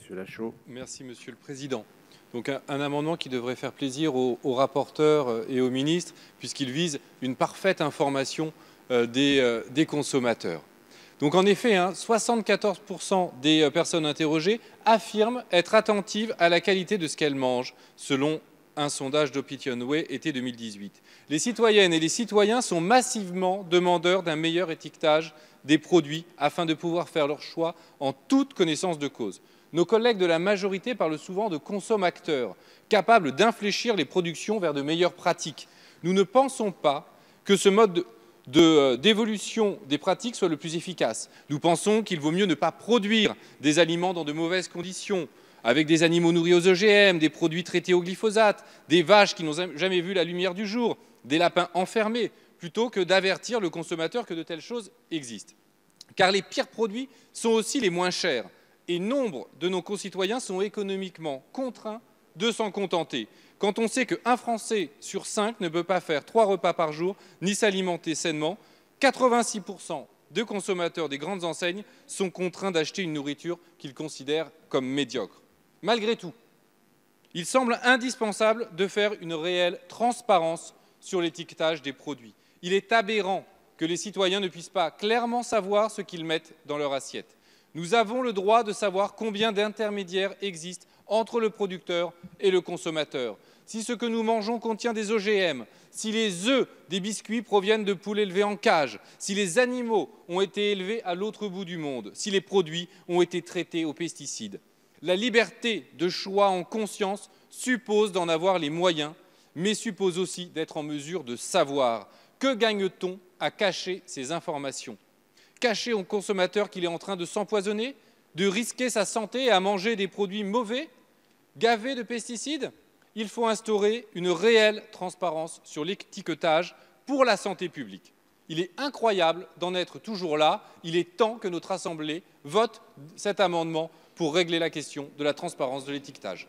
Monsieur Lachaud. Merci, Monsieur le Président. Donc un amendement qui devrait faire plaisir aux rapporteurs et aux ministres, puisqu'il vise une parfaite information des consommateurs. Donc en effet, 74% des personnes interrogées affirment être attentives à la qualité de ce qu'elles mangent, selon un sondage d'Opinionway été 2018. Les citoyennes et les citoyens sont massivement demandeurs d'un meilleur étiquetage des produits afin de pouvoir faire leur choix en toute connaissance de cause. Nos collègues de la majorité parlent souvent de consommateurs, capables d'infléchir les productions vers de meilleures pratiques. Nous ne pensons pas que ce mode d'évolution des pratiques soit le plus efficace. Nous pensons qu'il vaut mieux ne pas produire des aliments dans de mauvaises conditions, avec des animaux nourris aux OGM, des produits traités au glyphosate, des vaches qui n'ont jamais vu la lumière du jour, des lapins enfermés, plutôt que d'avertir le consommateur que de telles choses existent. Car les pires produits sont aussi les moins chers, et nombre de nos concitoyens sont économiquement contraints de s'en contenter. Quand on sait qu'un Français sur 5 ne peut pas faire 3 repas par jour ni s'alimenter sainement, 86% de consommateurs des grandes enseignes sont contraints d'acheter une nourriture qu'ils considèrent comme médiocre. Malgré tout, il semble indispensable de faire une réelle transparence sur l'étiquetage des produits. Il est aberrant que les citoyens ne puissent pas clairement savoir ce qu'ils mettent dans leur assiette. Nous avons le droit de savoir combien d'intermédiaires existent entre le producteur et le consommateur. Si ce que nous mangeons contient des OGM, si les œufs des biscuits proviennent de poules élevées en cage, si les animaux ont été élevés à l'autre bout du monde, si les produits ont été traités aux pesticides. La liberté de choix en conscience suppose d'en avoir les moyens, mais suppose aussi d'être en mesure de savoir. Que gagne-t-on à cacher ces informations ? Cacher au consommateur qu'il est en train de s'empoisonner, de risquer sa santé et à manger des produits mauvais, gavés de pesticides? Il faut instaurer une réelle transparence sur l'étiquetage pour la santé publique. Il est incroyable d'en être toujours là. Il est temps que notre Assemblée vote cet amendement pour régler la question de la transparence de l'étiquetage.